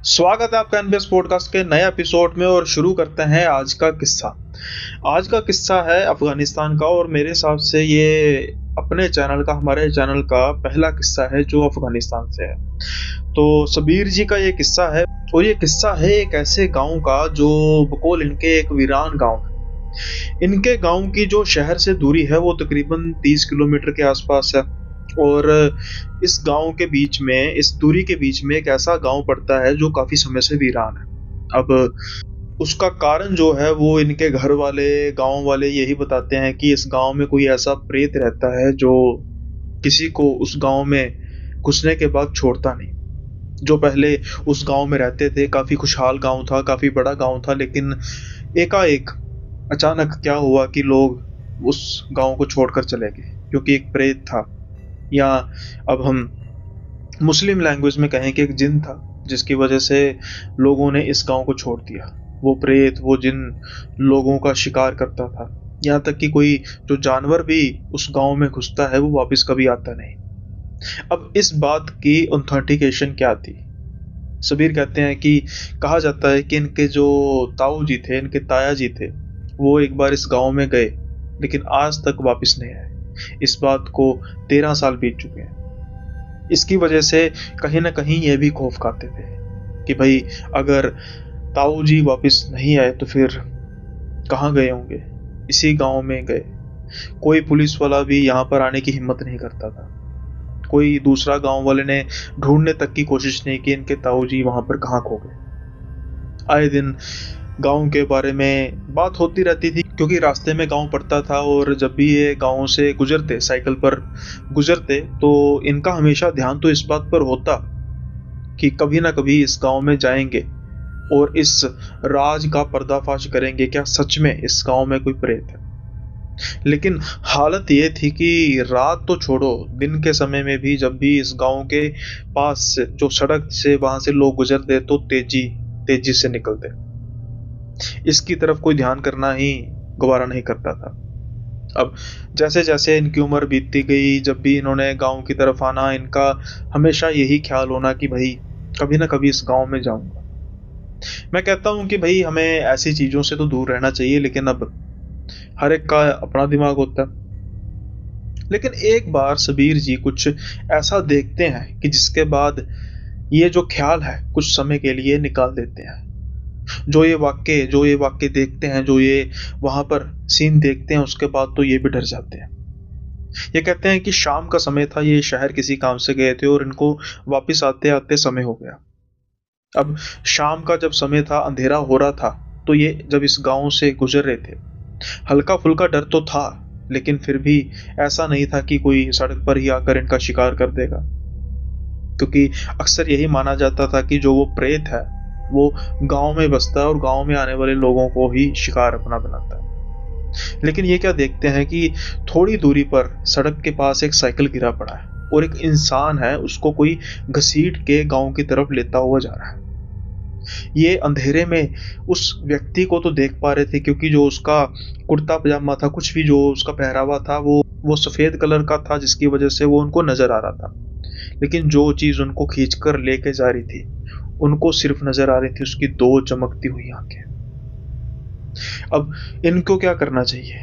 स्वागत है आपका एनबीएस पॉडकास्ट के नए एपिसोड में और शुरू करते हैं आज का किस्सा। आज का किस्सा है अफगानिस्तान का और मेरे हिसाब से ये हमारे चैनल का पहला किस्सा है जो अफगानिस्तान से है। तो सबीर जी का ये किस्सा है और ये किस्सा है एक ऐसे गांव का जो बकौल इनके एक वीरान गांव है। इनके गांव की जो शहर से दूरी है वो तकरीबन 30 किलोमीटर के आसपास है और इस गांव के बीच में, इस दूरी के बीच में एक ऐसा गांव पड़ता है जो काफी समय से वीरान है। अब उसका कारण जो है वो इनके घर वाले, गांव वाले यही बताते हैं कि इस गांव में कोई ऐसा प्रेत रहता है जो किसी को उस गांव में घुसने के बाद छोड़ता नहीं। जो पहले उस गांव में रहते थे, काफी खुशहाल गांव था, काफी बड़ा गांव था, लेकिन एकाएक अचानक क्या हुआ कि लोग उस गांव को छोड़कर चले गए क्योंकि एक प्रेत था, या अब हम मुस्लिम लैंग्वेज में कहें कि एक जिन था, जिसकी वजह से लोगों ने इस गांव को छोड़ दिया। वो प्रेत, वो जिन लोगों का शिकार करता था, यहाँ तक कि कोई जो जानवर भी उस गांव में घुसता है वो वापस कभी आता नहीं। अब इस बात की ऑथेंटिकेशन क्या थी? सबीर कहते हैं कि कहा जाता है कि इनके जो ताऊ जी थे, इनके ताया जी थे, वो एक बार इस गांव में गए लेकिन आज तक वापस नहीं आए। इस बात को 13 साल बीत चुके हैं। इसकी वजह से कहीं ना कहीं ये भी खौफ खाते थे कि भाई अगर ताऊ जी वापस नहीं आए तो फिर कहाँ गए होंगे, इसी गांव में गए। कोई पुलिस वाला भी यहाँ पर आने की हिम्मत नहीं करता था, कोई दूसरा गांव वाले ने ढूंढने तक की कोशिश नहीं की इनके ताऊ जी वहां पर कहाँ खो गए। आए दिन गांव के बारे में बात होती रहती थी क्योंकि रास्ते में गांव पड़ता था और जब भी ये गांव से गुजरते, साइकिल पर गुजरते, तो इनका हमेशा ध्यान तो इस बात पर होता कि कभी ना कभी इस गांव में जाएंगे और इस राज का पर्दाफाश करेंगे, क्या सच में इस गांव में कोई प्रेत है। लेकिन हालत ये थी कि रात तो छोड़ो, दिन के समय में भी जब भी इस गांव के पास से, जो सड़क से वहां से लोग गुजरते, तो तेजी तेजी से निकलते। इसकी तरफ कोई ध्यान करना ही गवारा नहीं करता था। अब जैसे जैसे इनकी उम्र बीतती गई, जब भी इन्होंने गांव की तरफ आना, इनका हमेशा यही ख्याल होना कि भाई कभी ना कभी इस गांव में जाऊंगा। मैं कहता हूं कि भाई हमें ऐसी चीजों से तो दूर रहना चाहिए, लेकिन अब हर एक का अपना दिमाग होता है। लेकिन एक बार सबीर जी कुछ ऐसा देखते हैं कि जिसके बाद ये जो ख्याल है कुछ समय के लिए निकाल देते हैं। जो ये वाक्य देखते हैं, जो ये वहां पर सीन देखते हैं, उसके बाद तो ये भी डर जाते हैं। ये कहते हैं कि शाम का समय था, ये शहर किसी काम से गए थे और इनको वापस आते आते समय हो गया। अब शाम का जब समय था, अंधेरा हो रहा था, तो ये जब इस गांव से गुजर रहे थे, हल्का फुल्का डर तो था, लेकिन फिर भी ऐसा नहीं था कि कोई सड़क पर ही आकर इनका शिकार कर देगा, क्योंकि अक्सर यही माना जाता था कि जो वो प्रेत है वो गांव में बसता है और गांव में आने वाले लोगों को ही शिकार अपना बनाता है। लेकिन ये क्या देखते हैं कि थोड़ी दूरी पर सड़क के पास एक साइकिल गिरा पड़ा है और एक इंसान है, उसको कोई घसीट के गांव की तरफ लेता हुआ जा रहा है। ये अंधेरे में उस व्यक्ति को तो देख पा रहे थे क्योंकि जो उसका कुर्ता पजामा था, कुछ भी जो उसका पहरावा था, वो सफेद कलर का था, जिसकी वजह से वो उनको नजर आ रहा था। लेकिन जो चीज उनको खींचकर लेके जा रही थी, उनको सिर्फ नजर आ रही थी उसकी दो चमकती हुई आंखें। अब इनको क्या करना चाहिए?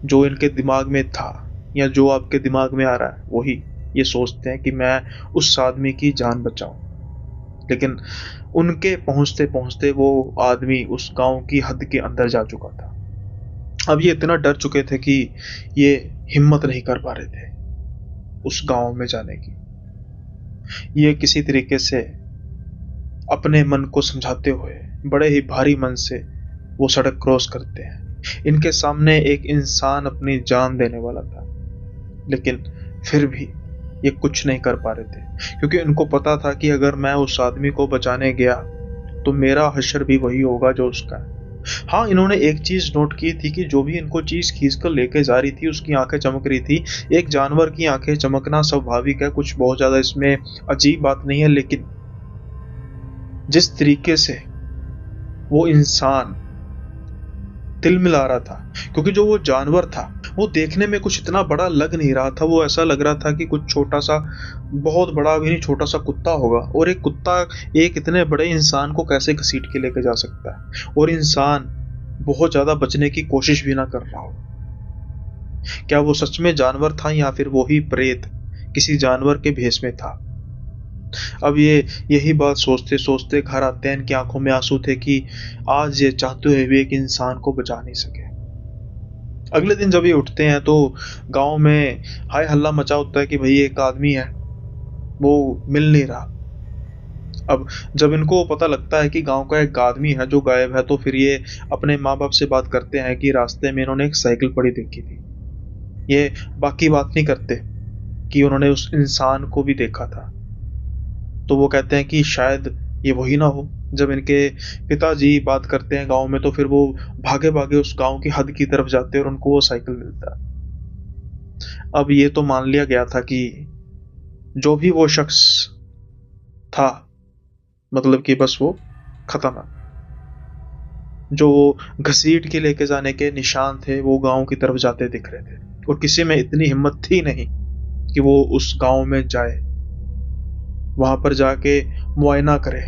जो इनके दिमाग में था या जो आपके दिमाग में आ रहा है, वही ये सोचते हैं कि मैं उस आदमी की जान बचाऊं। लेकिन उनके पहुंचते पहुंचते वो आदमी उस गांव की हद के अंदर जा चुका था। अब ये इतना डर चुके थे कि ये हिम्मत नहीं कर पा रहे थे उस गांव में जाने की। ये किसी तरीके से अपने मन को समझाते हुए बड़े ही भारी मन से वो सड़क क्रॉस करते हैं। इनके सामने एक इंसान अपनी जान देने वाला था, लेकिन फिर भी ये कुछ नहीं कर पा रहे थे क्योंकि इनको पता था कि अगर मैं उस आदमी को बचाने गया तो मेरा हश्र भी वही होगा जो उसका है। हाँ, इन्होंने एक चीज नोट की थी कि जो भी इनको चीज खींच कर लेके जा रही थी उसकी आंखें चमक रही थी। एक जानवर की आंखें चमकना स्वाभाविक है, कुछ बहुत ज्यादा इसमें अजीब बात नहीं है, लेकिन जिस तरीके से वो इंसान तिलमिला रहा था, क्योंकि जो वो जानवर था वो देखने में कुछ इतना बड़ा लग नहीं रहा था। वो ऐसा लग रहा था कि कुछ छोटा सा, बहुत बड़ा भी नहीं, छोटा सा कुत्ता होगा। और एक कुत्ता एक इतने बड़े इंसान को कैसे घसीट के लेके जा सकता है, और इंसान बहुत ज्यादा बचने की कोशिश भी ना कर रहा हो। क्या वो सच में जानवर था या फिर वो ही प्रेत किसी जानवर के भेष में था? अब ये यही बात सोचते सोचते घर आते हैं। इनकी आंखों में आंसू थे कि आज ये चाहते हुए भी एक इंसान को बचा नहीं सके। अगले दिन जब ये उठते हैं तो गांव में हाय हल्ला मचा होता है कि भाई एक आदमी है, वो मिल नहीं रहा। अब जब इनको पता लगता है कि गांव का एक आदमी है जो गायब है, तो फिर ये अपने माँ बाप से बात करते हैं कि रास्ते में इन्होंने एक साइकिल पड़ी देखी थी। ये बाकी बात नहीं करते कि उन्होंने उस इंसान को भी देखा था। तो वो कहते हैं कि शायद ये वही ना हो। जब इनके पिताजी बात करते हैं गांव में, तो फिर वो भागे भागे उस गांव की हद की तरफ जाते हैं और उनको वो साइकिल मिलता है। अब ये तो मान लिया गया था कि जो भी वो शख्स था, मतलब कि बस वो खत्म है। जो वो घसीट के लेके जाने के निशान थे वो गांव की तरफ जाते दिख रहे थे, और किसी में इतनी हिम्मत थी नहीं कि वो उस गांव में जाए, वहां पर जाके मुआयना करे।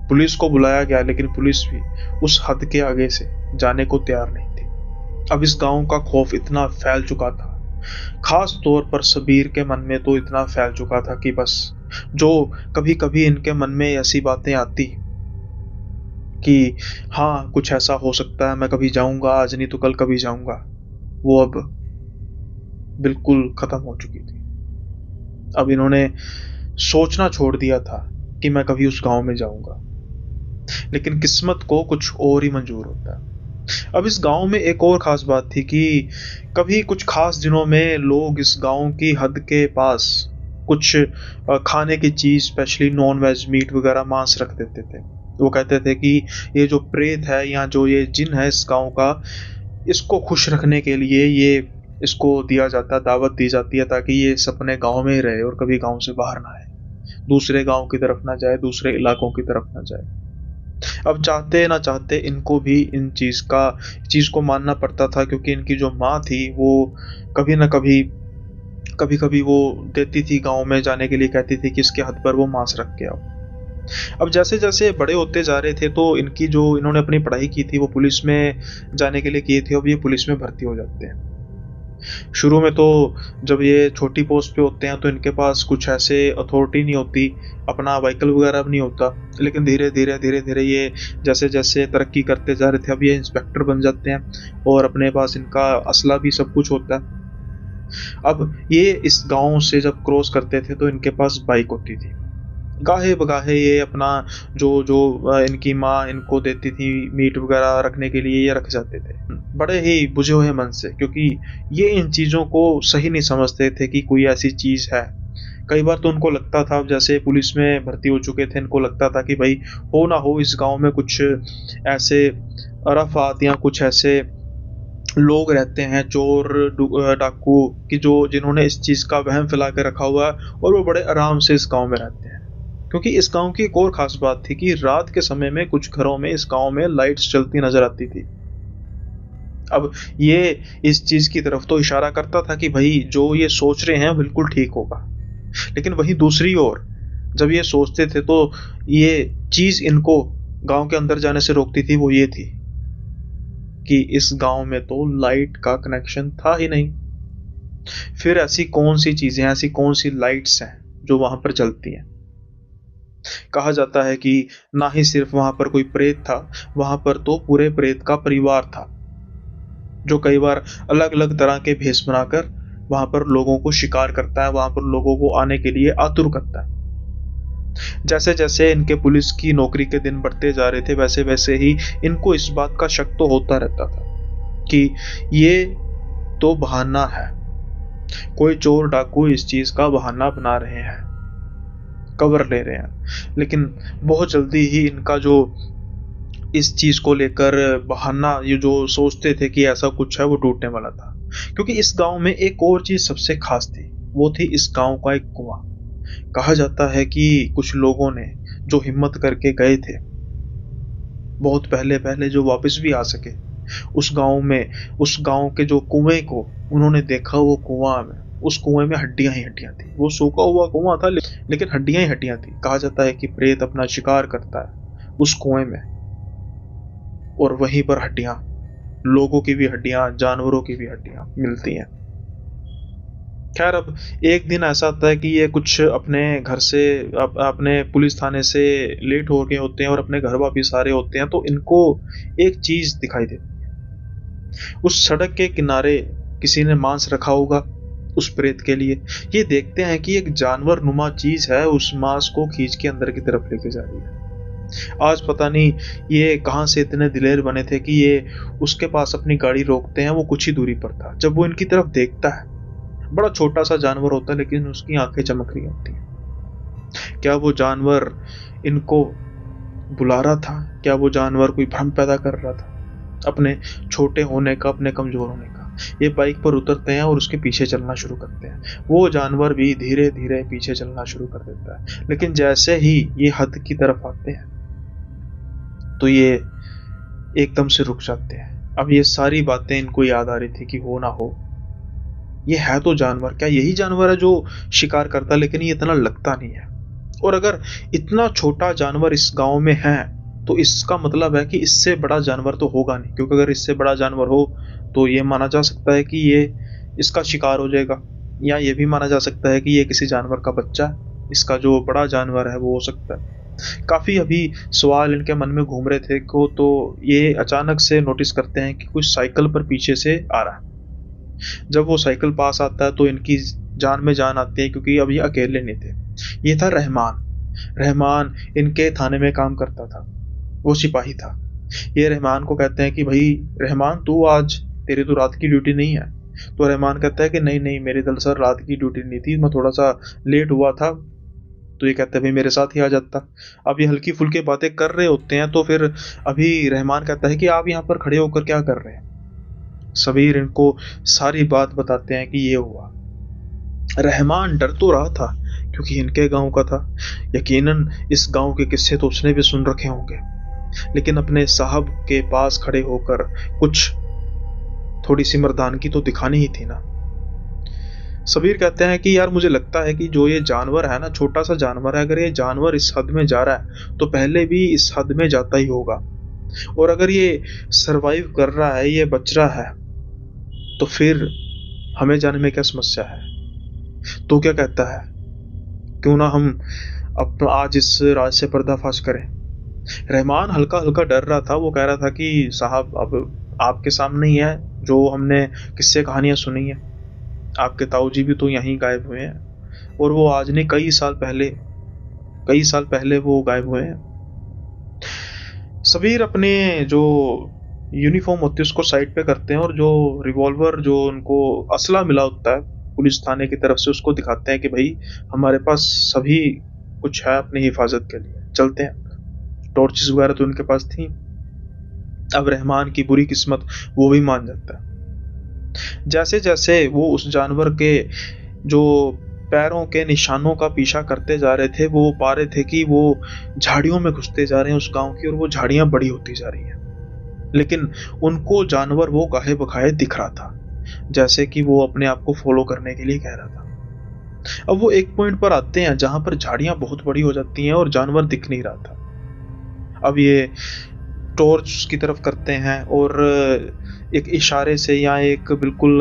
पुलिस को बुलाया गया, लेकिन पुलिस भी उस हद के आगे से जाने को तैयार नहीं थी। अब इस गांव का खौफ इतना फैल चुका था, खास तौर पर सबीर के मन में तो इतना फैल चुका था कि बस जो कभी कभी इनके मन में ऐसी बातें आती कि हाँ कुछ ऐसा हो सकता है, मैं कभी जाऊंगा, आज नहीं तो कल कभी जाऊंगा, वो अब बिल्कुल खत्म हो चुकी थी। अब इन्होंने सोचना छोड़ दिया था कि मैं कभी उस गांव में जाऊंगा, लेकिन किस्मत को कुछ और ही मंजूर होता है। अब इस गांव में एक और खास बात थी कि कभी कुछ खास दिनों में लोग इस गांव की हद के पास कुछ खाने की चीज, स्पेशली नॉन वेज, मीट वगैरह, मांस रख देते थे। वो कहते थे कि ये जो प्रेत है या जो ये जिन है इस गांव का, इसको खुश रखने के लिए ये इसको दिया जाता है, दावत दी जाती है, ताकि ये इस अपने गांव में ही रहे और कभी गांव से बाहर ना आए, दूसरे गांव की तरफ ना जाए, दूसरे इलाकों की तरफ ना जाए। अब चाहते ना चाहते इनको भी इन चीज को मानना पड़ता था, क्योंकि इनकी जो माँ थी वो कभी ना कभी कभी वो देती थी, गांव में जाने के लिए कहती थी कि इसके हद पर वो मांस रख के आओ। अब जैसे जैसे बड़े होते जा रहे थे, तो इनकी जो इन्होंने अपनी पढ़ाई की थी वो पुलिस में जाने के लिए की थी। अब ये पुलिस में भर्ती हो जाते हैं। शुरू में तो जब ये छोटी पोस्ट पे होते हैं तो इनके पास कुछ ऐसे अथॉरिटी नहीं होती, अपना व्हीकल वगैरह भी नहीं होता। लेकिन धीरे धीरे ये जैसे जैसे तरक्की करते जा रहे थे, अब ये इंस्पेक्टर बन जाते हैं और अपने पास इनका असला भी सब कुछ होता है। अब ये इस गांव से जब क्रॉस करते थे तो इनके पास बाइक होती थी। गाहे बगाहे ये अपना जो जो इनकी माँ इनको देती थी मीट वगैरह रखने के लिए, ये रख जाते थे बड़े ही बुझे हुए मन से, क्योंकि ये इन चीज़ों को सही नहीं समझते थे कि कोई ऐसी चीज़ है। कई बार तो उनको लगता था, जैसे पुलिस में भर्ती हो चुके थे, इनको लगता था कि भाई हो ना हो इस गांव में कुछ ऐसे अराफात या कुछ ऐसे लोग रहते हैं, चोर डाकू, कि जो जिन्होंने इस चीज़ का वहम फैला के रखा हुआ है और वो बड़े आराम से इस गांव में रहते हैं। क्योंकि इस गांव की एक और खास बात थी कि रात के समय में कुछ घरों में इस गांव में लाइट्स जलती नजर आती थी। अब ये इस चीज की तरफ तो इशारा करता था कि भाई जो ये सोच रहे हैं बिल्कुल ठीक होगा। लेकिन वहीं दूसरी ओर जब ये सोचते थे तो ये चीज इनको गांव के अंदर जाने से रोकती थी, वो ये थी कि इस गांव में तो लाइट का कनेक्शन था ही नहीं। फिर ऐसी कौन सी चीजें, ऐसी कौन सी लाइट्स हैं जो वहां पर जलती हैं? कहा जाता है कि ना ही सिर्फ वहां पर कोई प्रेत था, वहां पर तो पूरे प्रेत का परिवार था, जो कई बार अलग अलग तरह के भेष बनाकर वहां पर लोगों को शिकार करता है, वहां पर लोगों को आने के लिए आतुर करता है। जैसे जैसे इनके पुलिस की नौकरी के दिन बढ़ते जा रहे थे, वैसे वैसे ही इनको इस बात का शक तो होता रहता था कि ये तो बहाना है, कोई चोर डाकू इस चीज का बहाना बना रहे हैं, कवर ले रहे हैं। लेकिन बहुत जल्दी ही इनका जो इस चीज को लेकर बहाना, ये जो सोचते थे कि ऐसा कुछ है, वो टूटने वाला था। क्योंकि इस गांव में एक और चीज सबसे खास थी, वो थी इस गांव का एक कुआं। कहा जाता है कि कुछ लोगों ने जो हिम्मत करके गए थे बहुत पहले पहले, जो वापस भी आ सके, उस गांव के जो कुएं को उन्होंने देखा, वो कुआं में, उस कुएं में हड्डियां ही हड्डियां थी। वो सूखा हुआ कुआं था लेकिन हड्डियां ही हड्डियां थी। कहा जाता है कि प्रेत अपना शिकार करता है उस कुएं में, और वहीं पर हड्डियां, लोगों की भी हड्डियां, जानवरों की भी हड्डियां मिलती हैं। खैर, अब एक दिन ऐसा आता है कि ये कुछ अपने घर से अपने पुलिस थाने से लेट हो गए होते हैं और अपने घर वापिस आ रहे होते हैं, तो इनको एक चीज दिखाई देती है। उस सड़क के किनारे किसी ने मांस रखा होगा उस प्रेत के लिए। ये देखते हैं कि एक जानवर नुमा चीज है उस मांस को खींच के अंदर की तरफ लेके जा रही है। आज पता नहीं ये कहां से इतने दिलेर बने थे कि ये उसके पास अपनी गाड़ी रोकते हैं। वो कुछ ही दूरी पर था। जब वो इनकी तरफ देखता है, बड़ा छोटा सा जानवर होता है लेकिन उसकी आंखें चमक रही होती हैं। क्या वो जानवर इनको बुला रहा था? क्या वो जानवर कोई भ्रम पैदा कर रहा था अपने छोटे होने का, अपने कमजोर होने का? ये बाइक पर उतरते हैं और उसके पीछे चलना शुरू करते हैं। वो जानवर भी धीरे धीरे पीछे चलना शुरू कर देता है, लेकिन जैसे ही ये हद की तरफ आते हैं तो ये एकदम से रुक जाते हैं। अब ये सारी बातें इनको याद आ रही थी कि हो ना हो, ये है तो जानवर, क्या यही जानवर है जो शिकार करता, लेकिन ये इतना लगता नहीं है। और अगर इतना छोटा जानवर इस गांव में है तो इसका मतलब है कि इससे बड़ा जानवर तो होगा नहीं, क्योंकि अगर इससे बड़ा जानवर हो तो ये माना जा सकता है कि ये इसका शिकार हो जाएगा, या ये भी माना जा सकता है कि ये किसी जानवर का बच्चा है, इसका जो बड़ा जानवर है वो हो सकता है। काफी अभी सवाल इनके मन में घूम रहे थे को, तो ये अचानक से नोटिस करते हैं कि कुछ साइकिल पर पीछे से आ रहा है। जब वो साइकिल पास आता है तो इनकी जान में जान आती है, क्योंकि अब ये अकेले नहीं थे। ये था रहमान इनके थाने में काम करता था, वो सिपाही था। ये रहमान को कहते हैं कि भाई रहमान, तू आज, तेरी तो रात की ड्यूटी नहीं है। तो रहमान कहता है कि नहीं नहीं, मेरी दरअसल रात की ड्यूटी नहीं थी, मैं थोड़ा सा लेट हुआ था। तो ये कहते हैं भाई मेरे साथ ही आ जाता। अब ये हल्की फुल्की बातें कर रहे होते हैं, तो फिर अभी रहमान कहता है कि आप यहाँ पर खड़े होकर क्या कर रहे हैं? सबीर इनको सारी बात बताते हैं कि ये हुआ। रहमान डर तो रहा था क्योंकि इनके गांव का था। यकीनन इस गांव के किस्से तो उसने भी सुन रखे होंगे, लेकिन अपने साहब के पास खड़े होकर कुछ थोड़ी सी मर्दानगी तो दिखानी ही थी ना। सबीर कहते हैं कि यार, मुझे लगता है कि जो ये जानवर है ना, छोटा सा जानवर है, अगर ये जानवर इस हद में जा रहा है तो पहले भी इस हद में जाता ही होगा। और अगर ये सरवाइव कर रहा है, ये बच रहा है, तो फिर हमें जाने में क्या समस्या है? तो क्या कहता है, क्यों ना हम अब आज इस राज से पर्दाफाश करें? रहमान हल्का हल्का डर रहा था। वो कह रहा था कि साहब, अब आपके सामने ही है जो हमने किस्से कहानियां सुनी है। आपके ताऊजी भी तो यहीं गायब हुए हैं, और वो आज नहीं, कई साल पहले वो गायब हुए हैं। सबीर अपने जो यूनिफॉर्म होती है उसको साइड पे करते हैं, और जो रिवॉल्वर, जो उनको असला मिला होता है पुलिस थाने की तरफ से, उसको दिखाते हैं कि भाई हमारे पास सभी कुछ है अपनी हिफाजत के लिए, चलते हैं। टॉर्चेस वगैरह तो उनके पास थी। अब रहमान की बुरी किस्मत, वो भी मान जाता है। जैसे जैसे वो उस जानवर के जो पैरों के निशानों का पीछा करते जा रहे थे, वो पा रहे थे कि वो झाड़ियों में घुसते जा रहे हैं उस गांव की, और वो झाड़ियां बड़ी होती जा रही हैं। लेकिन उनको जानवर वो गाहे बखाए दिख रहा था, जैसे कि वो अपने आप को फॉलो करने के लिए कह रहा था। अब वो एक पॉइंट पर आते हैं जहां पर झाड़ियां बहुत बड़ी हो जाती हैं और जानवर दिख नहीं रहा था। अब ये टॉर्च की तरफ करते हैं और एक इशारे से या एक बिल्कुल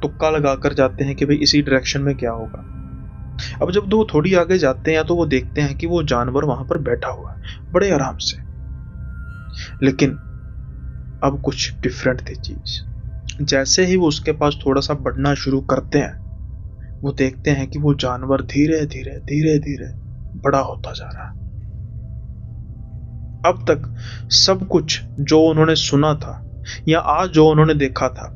तुक्का लगाकर जाते हैं कि भाई इसी डायरेक्शन में क्या होगा। अब जब वो थोड़ी आगे जाते हैं तो वो देखते हैं कि वो जानवर वहां पर बैठा हुआ है बड़े आराम से। लेकिन अब कुछ डिफरेंट थी चीज। जैसे ही वो उसके पास थोड़ा सा बढ़ना शुरू करते हैं, वो देखते हैं कि वो जानवर धीरे धीरे धीरे धीरे बड़ा होता जा रहा है। अब तक सब कुछ जो उन्होंने सुना था, या आज जो उन्होंने देखा था,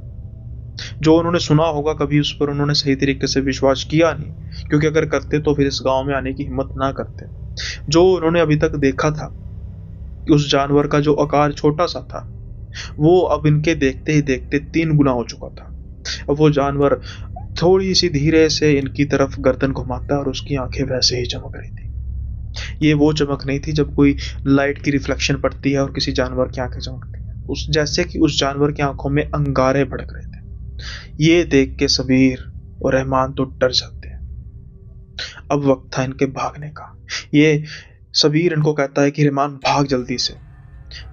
जो उन्होंने सुना होगा, कभी उस पर उन्होंने सही तरीके से विश्वास किया नहीं, क्योंकि अगर करते तो फिर इस गांव में आने की हिम्मत ना करते। जो उन्होंने अभी तक देखा था, उस जानवर का जो आकार छोटा सा था, वो अब इनके देखते ही देखते 3 गुना हो चुका था। अब वो जानवर थोड़ी सी धीरे से इनकी तरफ गर्दन घुमाता है और उसकी आंखें वैसे ही चमक रही थी। ये वो चमक नहीं थी जब कोई लाइट की रिफ्लेक्शन पड़ती है और किसी जानवर की आंखें चमकती हैं। उस जैसे कि उस जानवर की आंखों में अंगारे भड़क रहे थे। ये देख के सबीर और रहमान तो डर जाते हैं। अब वक्त था इनके भागने का। ये सबीर इनको कहता है कि रहमान भाग जल्दी से।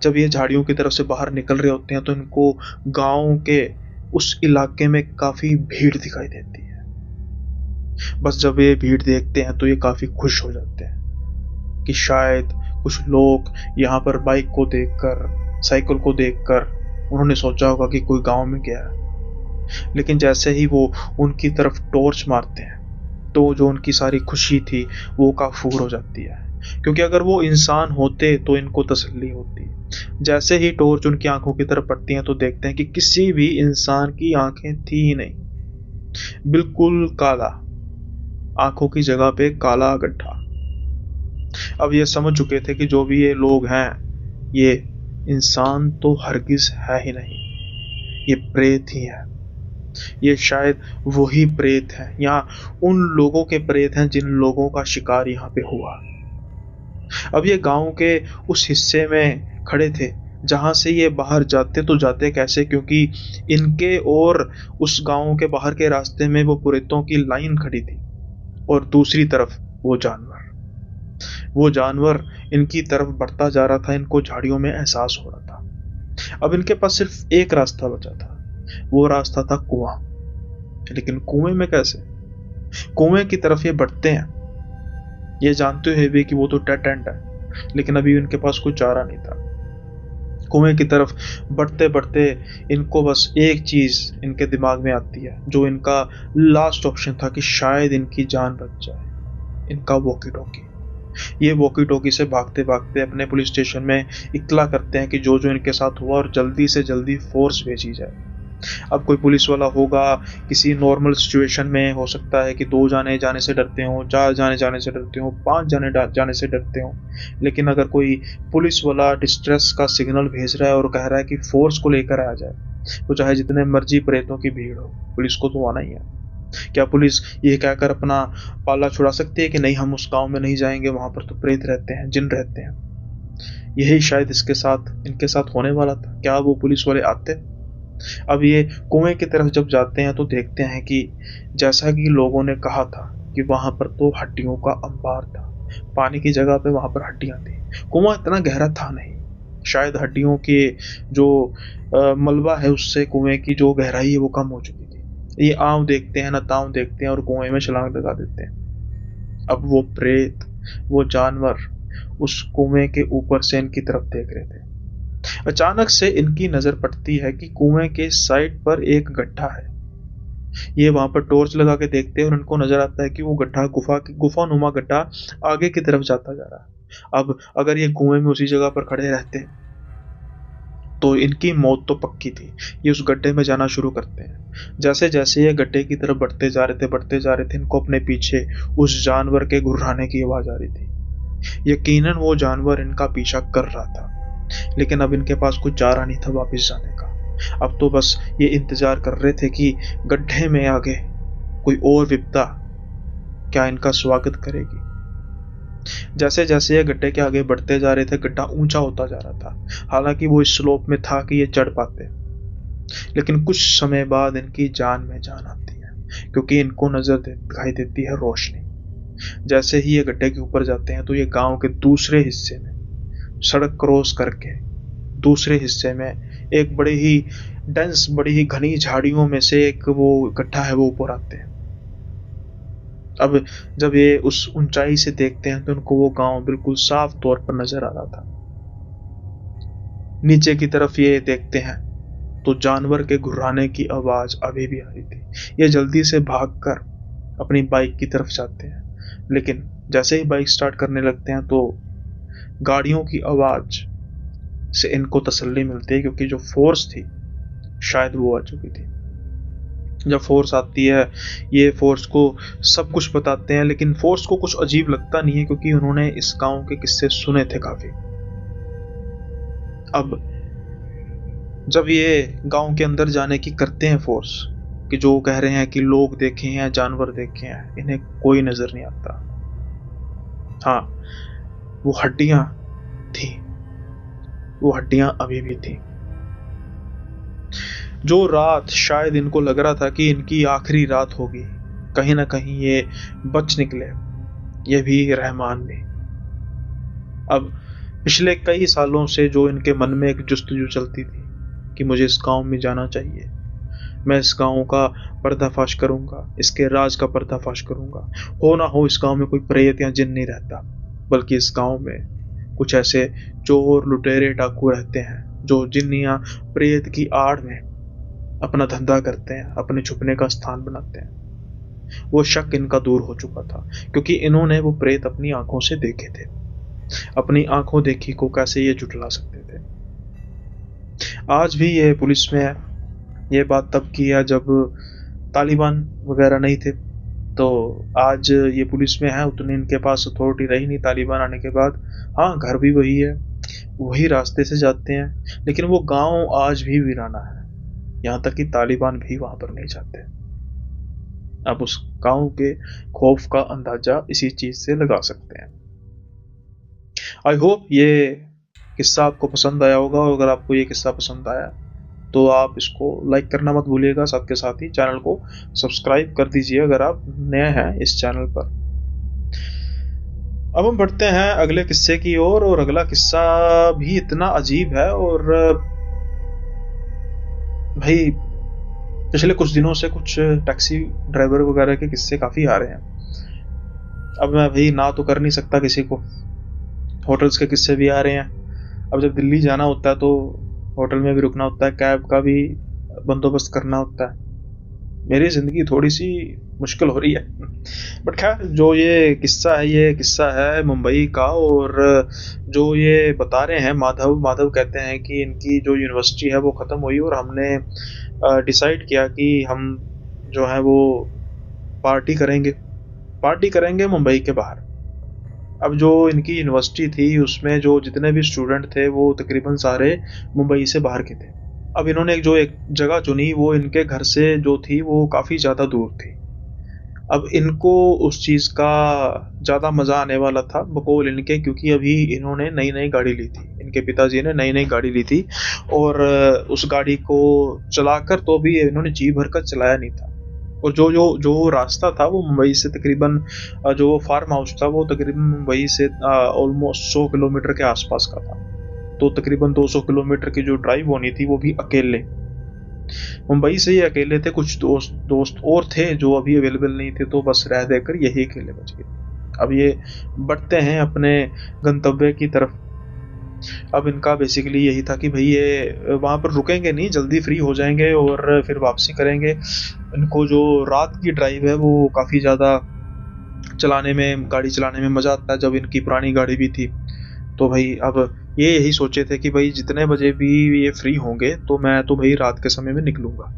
जब ये झाड़ियों की तरफ से बाहर निकल रहे होते हैं तो इनको गांव के उस इलाके में काफी भीड़ दिखाई देती है। बस जब ये भीड़ देखते हैं तो ये काफी खुश हो जाते हैं कि शायद कुछ लोग यहाँ पर बाइक को देखकर, साइकिल को देखकर उन्होंने सोचा होगा कि कोई गांव में गया है। लेकिन जैसे ही वो उनकी तरफ टॉर्च मारते हैं तो जो उनकी सारी खुशी थी वो काफूर हो जाती है, क्योंकि अगर वो इंसान होते तो इनको तसल्ली होती। जैसे ही टॉर्च उनकी आंखों की तरफ पड़ती है तो देखते हैं कि किसी भी इंसान की आंखें थी ही नहीं, बिल्कुल काला, आंखों की जगह पे काला गड्ढा। अब ये समझ चुके थे कि जो भी ये लोग हैं ये इंसान तो हरगिज है ही नहीं, ये प्रेत ही है। ये शायद वही प्रेत हैं या उन लोगों के प्रेत हैं जिन लोगों का शिकार यहाँ पे हुआ। अब ये गांव के उस हिस्से में खड़े थे जहां से ये बाहर जाते, तो जाते कैसे, क्योंकि इनके और उस गांव के बाहर के रास्ते में वो प्रेतों की लाइन खड़ी थी और दूसरी तरफ वो जानवर इनकी तरफ बढ़ता जा रहा था। इनको झाड़ियों में एहसास हो रहा था। अब इनके पास सिर्फ एक रास्ता बचा था, वो रास्ता था कुआं। लेकिन कुएं में कैसे? कुएं की तरफ ये बढ़ते हैं, ये जानते हुए भी कि वो तो डेड एंड है, लेकिन अभी उनके पास कोई चारा नहीं था। कुएं की तरफ बढ़ते बढ़ते इनको बस एक चीज इनके दिमाग में आती है, जो इनका लास्ट ऑप्शन था कि शायद इनकी जान बच जाए, इनका वॉकी टॉकी। ये वॉकी टॉकी से भागते भागते अपने पुलिस स्टेशन में इत्तला करते हैं कि जो जो इनके साथ हुआ और जल्दी से जल्दी फोर्स भेजी जाए। अब कोई पुलिस वाला होगा, किसी नॉर्मल सिचुएशन में हो सकता है कि 2 जाने जाने से डरते हो, 4 जाने जाने से डरते हो, 5 जाने जाने से डरते हो। लेकिन अगर कोई पुलिस वाला डिस्ट्रेस का सिग्नल भेज रहा है और कह रहा है कि फोर्स को लेकर आ जाए, तो चाहे जितने मर्जी प्रेतों की भीड़ हो, पुलिस को तो आना ही है। क्या पुलिस ये कहकर अपना पाला छुड़ा सकती है कि नहीं, हम उस गांव में नहीं जाएंगे, वहां पर तो प्रेत रहते हैं, जिन रहते हैं? यही शायद इनके साथ होने वाला था। क्या वो पुलिस वाले आते? अब ये कुएं की तरफ जब जाते हैं तो देखते हैं कि जैसा कि लोगों ने कहा था कि वहां पर तो हड्डियों का अंबार था, पानी की जगह पे वहां पर हड्डियां थी। कुआं इतना गहरा था नहीं, शायद हड्डियों के जो मलबा है उससे कुएं की जो गहराई है वो कम हो चुकी थी। ये आंव देखते हैं ना ताव देखते हैं और कुएं में छलांग लगा देते हैं। अब वो प्रेत, वो जानवर उस कुएं के ऊपर से इनकी तरफ देख रहे थे। अचानक से इनकी नजर पड़ती है कि कुएं के साइड पर एक गड्ढा है। ये वहां पर टॉर्च लगा के देखते हैं और इनको नजर आता है कि वो गड्ढा गुफानुमा गड्ढा आगे की तरफ जाता जा रहा है। अब अगर ये कुएं में उसी जगह पर खड़े रहते तो इनकी मौत तो पक्की थी। ये उस गड्ढे में जाना शुरू करते हैं। जैसे जैसे ये गड्ढे की तरफ बढ़ते जा रहे थे, इनको अपने पीछे उस जानवर के गुर्राने की आवाज आ रही थी। यकीनन वो जानवर इनका पीछा कर रहा था, लेकिन अब इनके पास कुछ चारा नहीं था वापस जाने का। अब तो बस ये इंतजार कर रहे थे कि गड्ढे में आगे कोई और विपदा क्या इनका स्वागत करेगी। जैसे जैसे ये गड्ढे के आगे बढ़ते जा रहे थे, गड्ढा ऊंचा होता जा रहा था। हालांकि वो इस स्लोप में था कि ये चढ़ पाते, लेकिन कुछ समय बाद इनकी जान में जान आती है, क्योंकि इनको नजर दिखाई देती है रोशनी। जैसे ही ये गड्ढे के ऊपर जाते हैं तो ये गांव के दूसरे हिस्से में सड़क क्रॉस करके दूसरे हिस्से में एक बड़ी ही घनी झाड़ियों में से एक वो गड्ढा है, वो ऊपर आते हैं। अब जब ये उस ऊंचाई से देखते हैं तो उनको वो गांव बिल्कुल साफ तौर पर नजर आ रहा था। नीचे की तरफ ये देखते हैं तो जानवर के घुर्राने की आवाज अभी भी आ रही थी। ये जल्दी से भागकर अपनी बाइक की तरफ जाते हैं, लेकिन जैसे ही बाइक स्टार्ट करने लगते हैं तो गाड़ियों की आवाज से इनको तसल्ली मिलती है, क्योंकि जो फोर्स थी शायद वो आ चुकी थी। जब फोर्स आती है, ये फोर्स को सब कुछ बताते हैं, लेकिन फोर्स को कुछ अजीब लगता नहीं है, क्योंकि उन्होंने इस गांव के किस्से सुने थे काफी। अब जब ये गांव के अंदर जाने की करते हैं फोर्स, कि जो कह रहे हैं कि लोग देखे हैं, जानवर देखे हैं, इन्हें कोई नजर नहीं आता। हाँ, वो हड्डियां थी, वो हड्डियां अभी भी थी। जो रात शायद इनको लग रहा था कि इनकी आखिरी रात होगी, कहीं ना कहीं ये बच निकले, ये भी रहमान भी। अब पिछले कई सालों से जो इनके मन में एक जुस्तजू चलती थी कि मुझे इस गांव में जाना चाहिए, मैं इस गांव का पर्दाफाश करूंगा, इसके राज का पर्दाफाश करूंगा। हो ना हो इस गांव में कोई प्रेत या जिन नहीं रहता, बल्कि इस गांव में कुछ ऐसे चोर लुटेरे डाकू रहते हैं जो जिन या प्रेत की आड़ में अपना धंधा करते हैं, अपने छुपने का स्थान बनाते हैं। वो शक इनका दूर हो चुका था, क्योंकि इन्होंने वो प्रेत अपनी आंखों से देखे थे। अपनी आंखों देखी को कैसे ये झुठला सकते थे। आज भी ये पुलिस में है। ये बात तब की है जब तालिबान वगैरह नहीं थे, तो आज ये पुलिस में है। उतनी इनके पास अथॉरिटी रही नहीं तालिबान आने के बाद। हाँ, घर भी वही है, वही रास्ते से जाते हैं, लेकिन वो गांव आज भी वीराना है। यहाँ तक कि तालिबान भी वहां पर नहीं जाते। आप उस गांव के खौफ का अंदाजा इसी चीज से लगा सकते हैं। आई होप ये किस्सा आपको पसंद आया होगा, और अगर आपको ये किस्सा पसंद आया तो आप इसको लाइक करना मत भूलिएगा। साथ के साथ ही चैनल को सब्सक्राइब कर दीजिए अगर आप नए हैं इस चैनल पर। अब हम बढ़ते हैं अगले किस्से की ओर, और अगला किस्सा भी इतना अजीब है, और भाई पिछले कुछ दिनों से कुछ टैक्सी ड्राइवर वगैरह के किस्से काफी आ रहे हैं। अब मैं भाई ना तो कर नहीं सकता किसी को, होटल्स के किस्से भी आ रहे हैं। अब जब दिल्ली जाना होता है तो होटल में भी रुकना होता है, कैब का भी बंदोबस्त करना होता है। मेरी ज़िंदगी थोड़ी सी मुश्किल हो रही है। बट खैर, जो ये किस्सा है मुंबई का, और जो ये बता रहे हैं माधव कहते हैं कि इनकी जो यूनिवर्सिटी है वो ख़त्म हुई, और हमने डिसाइड किया कि हम जो है वो पार्टी करेंगे मुंबई के बाहर। अब जो इनकी यूनिवर्सिटी थी उसमें जो जितने भी स्टूडेंट थे वो तकरीबन सारे मुंबई से बाहर के थे। अब इन्होंने एक जगह चुनी, वो इनके घर से जो थी वो काफ़ी ज़्यादा दूर थी। अब इनको उस चीज़ का ज़्यादा मज़ा आने वाला था बकौल इनके, क्योंकि अभी इन्होंने नई गाड़ी ली थी। इनके पिताजी ने नई गाड़ी ली थी, और उस गाड़ी को चलाकर तो भी इन्होंने जी भर कर चलाया नहीं था। और जो रास्ता था वो मुंबई से तकरीबन, जो फार्म हाउस था वो तकरीबन मुंबई से ऑलमोस्ट 100 किलोमीटर के आसपास का था। तो तकरीबन 200 किलोमीटर की जो ड्राइव होनी थी वो भी अकेले, मुंबई से ही अकेले थे। कुछ दोस्त और थे जो अभी अवेलेबल नहीं थे, तो बस रह देकर यही अकेले बच गए। अब ये बढ़ते हैं अपने गंतव्य की तरफ। अब इनका बेसिकली यही था कि भाई ये वहाँ पर रुकेंगे नहीं, जल्दी फ्री हो जाएंगे और फिर वापसी करेंगे। इनको जो रात की ड्राइव है वो काफ़ी ज़्यादा गाड़ी चलाने में मज़ा आता है। जब इनकी पुरानी गाड़ी भी थी, तो भाई अब ये यही सोचे थे कि भाई जितने बजे भी ये फ्री होंगे तो मैं तो भाई रात के समय में निकलूँगा।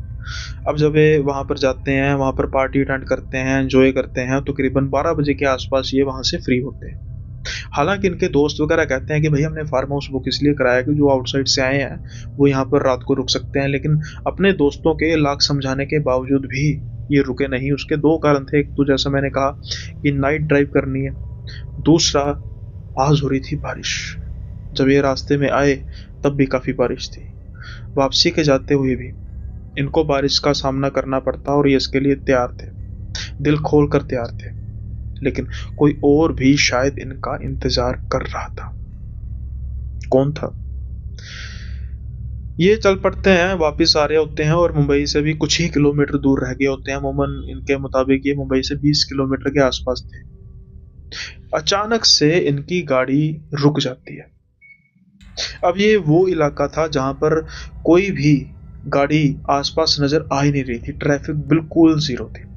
अब जब ये वहाँ पर जाते हैं, वहाँ पर पार्टी अटेंड करते हैं, एंजॉय करते हैं, तो करीबन 12 बजे के आसपास ये वहाँ से फ्री होते हैं। हालांकि इनके दोस्त वगैरह कहते हैं कि भाई हमने फार्म हाउस बुक इसलिए कराया कि जो आउटसाइड से आए हैं वो यहाँ पर रात को रुक सकते हैं, लेकिन अपने दोस्तों के लाख समझाने के बावजूद भी ये रुके नहीं। उसके दो कारण थे। एक तो जैसा मैंने कहा कि नाइट ड्राइव करनी है, दूसरा आज हो रही थी बारिश। जब ये रास्ते में आए तब भी काफ़ी बारिश थी, वापसी के जाते हुए भी इनको बारिश का सामना करना पड़ता, और ये इसके लिए तैयार थे, दिल खोल कर तैयार थे। लेकिन कोई और भी शायद इनका इंतजार कर रहा था। कौन था? ये चल पड़ते हैं, वापस आ रहे होते हैं, और मुंबई से भी कुछ ही किलोमीटर दूर रह गए होते हैं। अमूमन इनके मुताबिक ये मुंबई से 20 किलोमीटर के आसपास थे। अचानक से इनकी गाड़ी रुक जाती है। अब ये वो इलाका था जहां पर कोई भी गाड़ी आसपास नजर आ ही नहीं रही थी, ट्रैफिक बिल्कुल जीरो थी।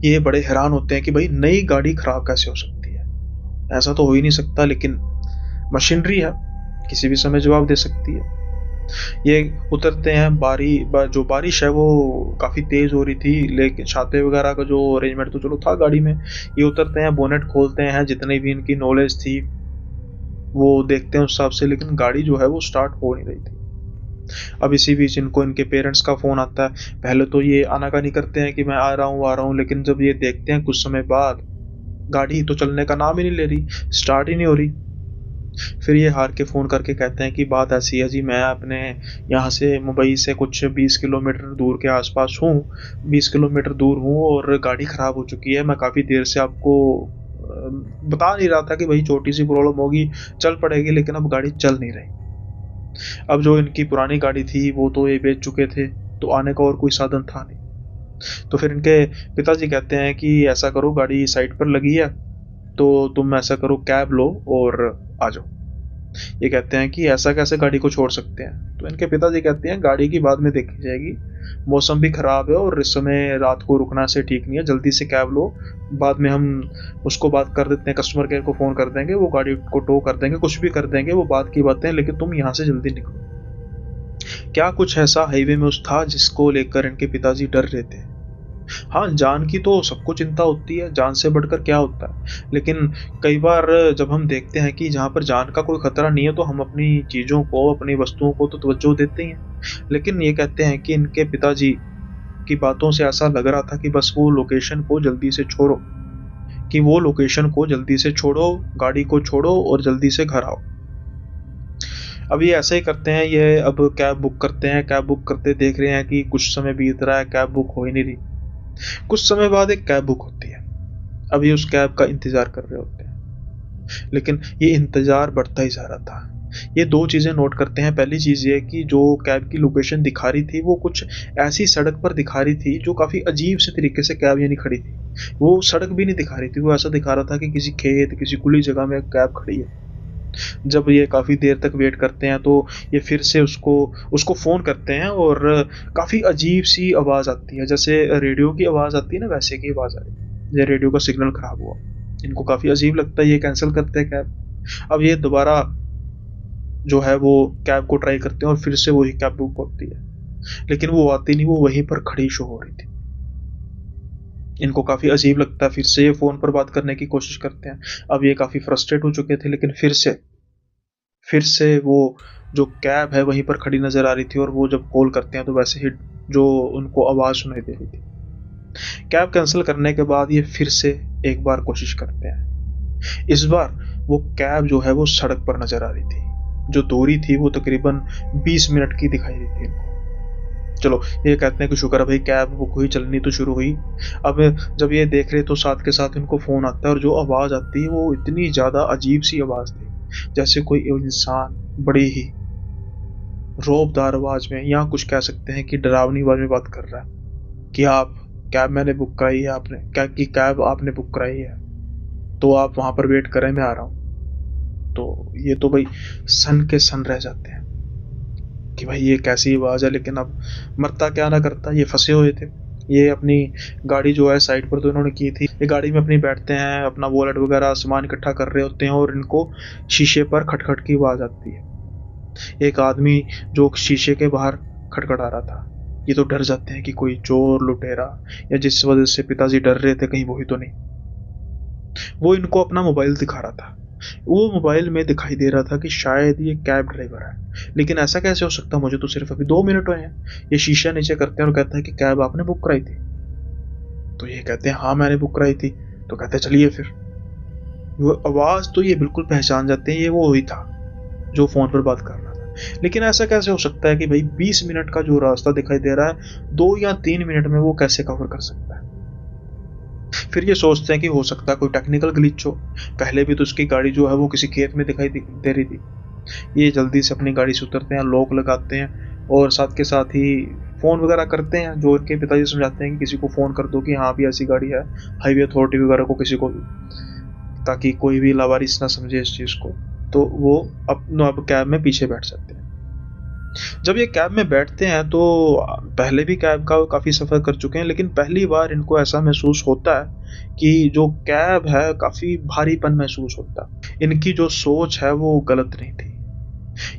ये बड़े हैरान होते हैं कि भाई नई गाड़ी खराब कैसे हो सकती है, ऐसा तो हो ही नहीं सकता। लेकिन मशीनरी है, किसी भी समय जवाब दे सकती है। ये उतरते हैं, जो बारिश है वो काफ़ी तेज़ हो रही थी, लेकिन छाते वगैरह का जो अरेंजमेंट तो चलो था गाड़ी में। ये उतरते हैं, बोनेट खोलते हैं, जितनी भी इनकी नॉलेज थी वो देखते हैं उस हिसाब से, लेकिन गाड़ी जो है वो स्टार्ट हो नहीं रही थी। अब इसी बीच इनको इनके पेरेंट्स का फ़ोन आता है। पहले तो ये आनाकानी करते हैं कि मैं आ रहा हूँ, लेकिन जब ये देखते हैं कुछ समय बाद गाड़ी तो चलने का नाम ही नहीं ले रही, स्टार्ट ही नहीं हो रही। फिर ये हार के फ़ोन करके कहते हैं कि बात ऐसी है जी, मैं अपने यहाँ से मुंबई से कुछ 20 किलोमीटर दूर के आसपास हूँ, 20 किलोमीटर दूर हूँ और गाड़ी ख़राब हो चुकी है। मैं काफ़ी देर से आपको बता नहीं रहा था कि भाई छोटी-सी प्रॉब्लम होगी, चल पड़ेगी, लेकिन अब गाड़ी चल नहीं रही। अब जो इनकी पुरानी गाड़ी थी वो तो ये बेच चुके थे, तो आने का और कोई साधन था नहीं। तो फिर इनके पिताजी कहते हैं कि ऐसा करो, गाड़ी साइड पर लगी है, तो तुम ऐसा करो कैब लो और आ जाओ। ये कहते हैं कि ऐसा कैसे गाड़ी को छोड़ सकते हैं? तो इनके पिताजी कहते हैं गाड़ी की बाद में देखी जाएगी, मौसम भी खराब है और इस समय रात को रुकना से ठीक नहीं है, जल्दी से कैब लो, बाद में हम उसको बात कर देते हैं, कस्टमर केयर को फ़ोन कर देंगे, वो गाड़ी को टो कर देंगे, कुछ भी कर देंगे, वो बात की बातें हैं, लेकिन तुम यहाँ से जल्दी निकलो। क्या कुछ ऐसा हाईवे में उस था जिसको लेकर इनके पिताजी डर रहे थे? हाँ, जान की तो सबको चिंता होती है, जान से बढ़कर क्या होता है। लेकिन कई बार जब हम देखते हैं कि जहाँ पर जान का कोई खतरा नहीं है, तो हम अपनी चीज़ों को, अपनी वस्तुओं को तो तवज्जो देते ही हैं। लेकिन ये कहते हैं कि इनके पिताजी की बातों से ऐसा लग रहा था कि बस वो लोकेशन को जल्दी से छोड़ो, कि वो लोकेशन को जल्दी से छोड़ो, गाड़ी को छोड़ो और जल्दी से घर आओ। अब ये ऐसा ही करते हैं, ये अब कैब बुक करते हैं, कैब बुक करते देख रहे हैं कि कुछ समय बीत रहा है, कैब बुक हो ही नहीं रही। कुछ समय बाद एक कैब बुक होती है। अब ये उस कैब का इंतज़ार कर रहे होते हैं, लेकिन ये इंतज़ार बढ़ता ही जा रहा था। ये 2 चीज़ें नोट करते हैं। पहली चीज़ ये कि जो कैब की लोकेशन दिखा रही थी, वो कुछ ऐसी सड़क पर दिखा रही थी जो काफ़ी अजीब से तरीके से कैब यानी खड़ी थी। वो सड़क भी नहीं दिखा रही थी, वो ऐसा दिखा रहा था कि किसी खेत, किसी खुली जगह में कैब खड़ी है। जब ये काफ़ी देर तक वेट करते हैं, तो ये फिर से उसको उसको फ़ोन करते हैं और काफ़ी अजीब-सी आवाज़ आती है, जैसे रेडियो की आवाज़ आती है ना, वैसे की आवाज़ आ रही है। ये रेडियो का सिग्नल ख़राब हुआ। इनको काफ़ी अजीब लगता है, ये कैंसल करते हैं कैब। अब ये दोबारा जो है वो कैब को ट्राई करते हैं और फिर से वही कैब बुक होती है। लेकिन वो आती नहीं, वो वहीं पर खड़ी शो हो रही थी। इनको काफ़ी अजीब लगता है, फिर से ये फ़ोन पर बात करने की कोशिश करते हैं। अब ये काफ़ी फ्रस्ट्रेट हो चुके थे, लेकिन फिर से वो जो कैब है वहीं पर खड़ी नज़र आ रही थी और वो जब कॉल करते हैं तो वैसे ही जो उनको आवाज़ सुनाई दे रही थी। कैब कैंसिल करने के बाद ये फिर से एक बार कोशिश करते हैं। इस बार वो कैब जो है वो सड़क पर नज़र आ रही थी। जो दूरी थी वो तकरीबन 20 मिनट की दिखाई दी थी इनको। चलो, ये कहते हैं कि शुक्र है भाई, कैब बुक हुई, चलनी तो शुरू हुई। अब जब ये देख रहे तो साथ के साथ इनको फ़ोन आता है और जो आवाज़ आती है वो इतनी ज़्यादा अजीब सी आवाज़ थी, जैसे कोई इंसान बड़ी ही रौबदार आवाज़ में, या कुछ कह सकते हैं कि डरावनी आवाज़ में बात कर रहा है कि आप कैब मैंने बुक कराई है, आपने क्या कि कैब आपने बुक कराई है, तो आप वहाँ पर वेट करें, मैं आ रहा हूँ। तो ये तो भाई सन के सन रह जाते हैं कि भाई ये कैसी आवाज़ है। लेकिन अब मरता क्या ना करता, ये फंसे हुए थे। ये अपनी गाड़ी जो है साइड पर तो इन्होंने की थी, ये गाड़ी में अपनी बैठते हैं, अपना वॉलेट वगैरह सामान इकट्ठा कर रहे होते हैं और इनको शीशे पर खटखट की आवाज़ आती है। एक आदमी जो शीशे के बाहर खटखटा रहा था। ये तो डर जाते हैं कि कोई चोर, लुटेरा, या जिस वजह से पिताजी डर रहे थे कहीं वही तो नहीं। वो इनको अपना मोबाइल दिखा रहा था। वो मोबाइल में दिखाई दे रहा था कि शायद ये कैब ड्राइवर है, लेकिन ऐसा कैसे हो सकता है, मुझे तो सिर्फ अभी 2 मिनट हुए हैं। ये शीशा नीचे करते हैं और कहता है कि कैब आपने बुक कराई थी? तो ये कहते हैं हाँ मैंने बुक कराई थी। तो कहते हैं चलिए फिर। वो आवाज़ तो ये बिल्कुल पहचान जाते हैं, ये वो वही था जो फ़ोन पर बात कर रहा था। लेकिन ऐसा कैसे हो सकता है कि भाई 20 मिनट का जो रास्ता दिखाई दे रहा है, 2 या 3 मिनट में वो कैसे कवर कर सकता है? फिर ये सोचते हैं कि हो सकता है कोई टेक्निकल ग्लिच हो। पहले भी तो उसकी गाड़ी जो है वो किसी खेत में दिखाई दे रही थी। ये जल्दी से अपनी गाड़ी से उतरते हैं, लॉक लगाते हैं और साथ के साथ ही फ़ोन वगैरह करते हैं, जो इनके पिताजी समझाते हैं कि किसी को फ़ोन कर दो कि हाँ अभी ऐसी गाड़ी है, हाईवे अथॉरिटी वगैरह को, किसी को भी, ताकि कोई भी लावारिस ना समझे इस चीज़ को। तो वो अब कैब में पीछे बैठ जाते हैं। जब ये कैब में बैठते हैं तो पहले भी कैब का काफ़ी सफ़र कर चुके हैं, लेकिन पहली बार इनको ऐसा महसूस होता है कि जो कैब है काफ़ी भारीपन महसूस होता है। इनकी जो सोच है वो गलत नहीं थी।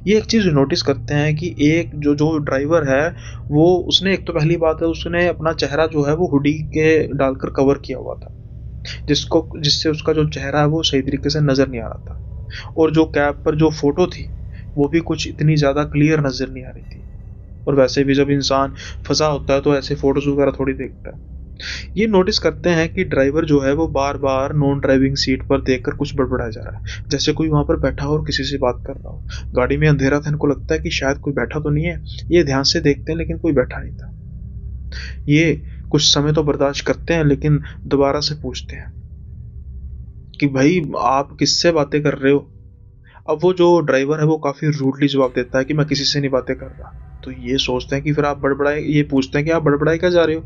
ये एक चीज़ नोटिस करते हैं कि एक जो जो ड्राइवर है, वो उसने, एक तो पहली बात है, उसने अपना चेहरा जो है वो हुडी के डालकर कवर किया हुआ था, जिससे उसका जो चेहरा है वो सही तरीके से नज़र नहीं आ रहा था। और जो कैब पर जो फ़ोटो थी वो भी कुछ इतनी ज़्यादा क्लियर नज़र नहीं आ रही थी। और वैसे भी जब इंसान फंसा होता है तो ऐसे फ़ोटोज़ वगैरह थोड़ी देखता है। ये नोटिस करते हैं कि ड्राइवर जो है वो बार बार नॉन ड्राइविंग सीट पर देखकर कुछ बड़बड़ाया जा रहा है, जैसे कोई वहां पर बैठा हो और किसी से बात कर रहा हो। गाड़ी में अंधेरा था, इनको लगता है कि शायद कोई बैठा तो नहीं है। ये ध्यान से देखते हैं लेकिन कोई बैठा नहीं था। ये कुछ समय तो बर्दाश्त करते हैं लेकिन दोबारा से पूछते हैं कि भाई आप किससे बातें कर रहे हो। अब वो जो ड्राइवर है वो काफी रूडली जवाब देता है कि मैं किसी से नहीं बातें कर रहा। तो ये सोचते हैं कि फिर आप बड़बड़ाए, ये पूछते हैं कि आप बड़बड़ाए क्या जा रहे हो।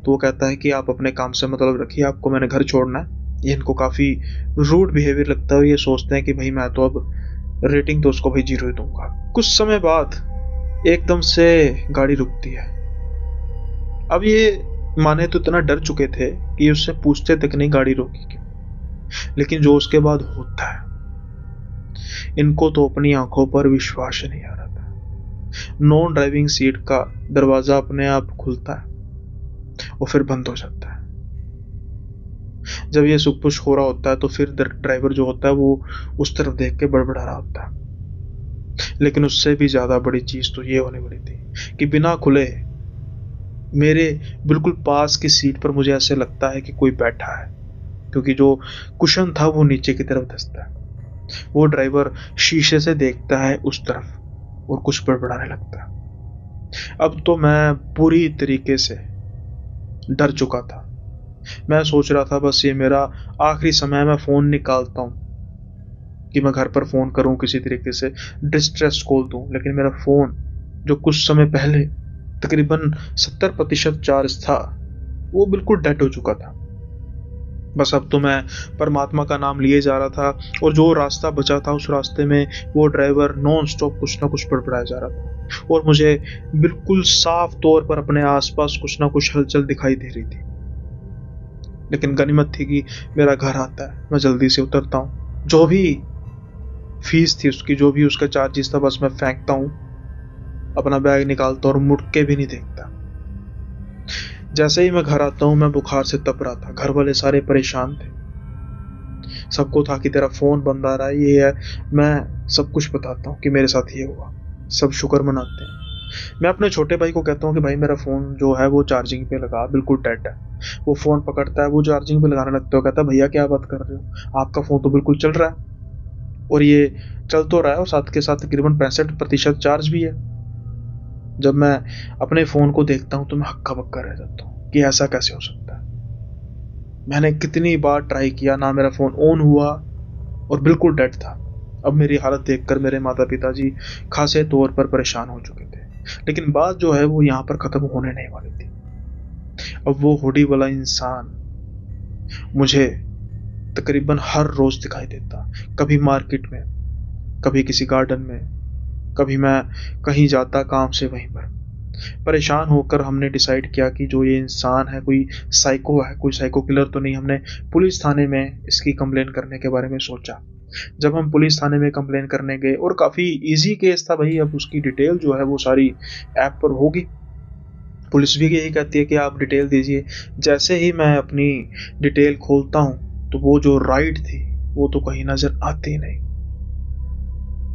तो वो कहता है कि आप अपने काम से मतलब रखिए, आपको मैंने घर छोड़ना है। ये इनको काफी रूड बिहेवियर लगता है और ये सोचते हैं कि भाई मैं तो अब रेटिंग तो उसको भाई 0 ही दूंगा। कुछ समय बाद एकदम से गाड़ी रुकती है। अब ये माने तो इतना डर चुके थे कि उससे पूछते तक नहीं गाड़ी रोकी क्यों। लेकिन जो उसके बाद होता है, इनको तो अपनी आंखों पर विश्वास नहीं आ रहा था। नॉन ड्राइविंग सीट का दरवाजा अपने आप खुलता है और फिर बंद हो जाता है। जब ये सब कुछ हो रहा होता है तो फिर ड्राइवर जो होता है वो उस तरफ देख के बड़बड़ा रहा होता है। लेकिन उससे भी ज्यादा बड़ी चीज तो ये होने वाली थी कि बिना खुले मेरे बिल्कुल पास की सीट पर मुझे ऐसे लगता है कि कोई बैठा है, क्योंकि जो कुशन था वो नीचे की तरफ धंसता है। वो ड्राइवर शीशे से देखता है उस तरफ और कुछ बड़बड़ाने लगता है। अब तो मैं पूरी तरीके से डर चुका था। मैं सोच रहा था बस ये मेरा आखिरी समय, मैं फोन निकालता हूँ कि मैं घर पर फोन करूं, किसी तरीके से डिस्ट्रेस कॉल दूं। लेकिन मेरा फोन जो कुछ समय पहले तकरीबन 70% चार्ज था, वो बिल्कुल डेड हो चुका था। बस अब तो मैं परमात्मा का नाम लिए जा रहा था और जो रास्ता बचा था उस रास्ते में वो ड्राइवर नॉन स्टॉप कुछ ना कुछ बड़बड़ाया जा रहा था और मुझे बिल्कुल साफ तौर पर अपने आसपास कुछ ना कुछ हलचल दिखाई दे रही थी। लेकिन गनीमत थी कि मेरा घर आता है, मैं जल्दी से उतरता हूँ। जो भी फीस थी उसकी, जो भी उसका चार्जेस था, बस मैं फेंकता हूँ, अपना बैग निकालता हूँ और मुड़ के भी नहीं देखता। जैसे ही मैं घर आता हूँ मैं बुखार से तप रहा था। घर वाले सारे परेशान थे, सबको था कि तेरा फोन बंद आ रहा है, ये है। मैं सब कुछ बताता हूँ कि मेरे साथ ये हुआ। सब शुक्र मनाते हैं। मैं अपने छोटे भाई को कहता हूँ कि भाई मेरा फोन जो है वो चार्जिंग पे लगा, बिल्कुल डेड है। वो फोन पकड़ता है, वो चार्जिंग पे लगाने लगता है, कहता है भैया क्या बात कर रहे हो, आपका फोन तो बिल्कुल चल रहा है और ये चल तो रहा है और साथ के साथ तकरीबन 65% चार्ज भी है। जब मैं अपने फोन को देखता हूँ तो मैं हक्का बक्का रह जाता हूँ कि ऐसा कैसे हो सकता है। मैंने कितनी बार ट्राई किया, ना मेरा फोन ऑन हुआ और बिल्कुल डेड था। अब मेरी हालत देखकर मेरे माता पिताजी खासे तौर पर परेशान हो चुके थे। लेकिन बात जो है वो यहाँ पर खत्म होने नहीं वाली थी। अब वो हुडी वाला इंसान मुझे तकरीबन हर रोज दिखाई देता, कभी मार्केट में, कभी किसी गार्डन में, कभी मैं कहीं जाता काम से वहीं पर। परेशान होकर हमने डिसाइड किया कि जो ये इंसान है कोई साइको है, कोई साइको किलर तो नहीं। हमने पुलिस थाने में इसकी कंप्लेन करने के बारे में सोचा। जब हम पुलिस थाने में कंप्लेन करने गए, और काफ़ी इजी केस था भाई, अब उसकी डिटेल जो है वो सारी ऐप पर होगी। पुलिस भी यही कहती है कि आप डिटेल दीजिए। जैसे ही मैं अपनी डिटेल खोलता हूँ तो वो जो राइड थी वो तो कहीं नज़र आती ही नहीं।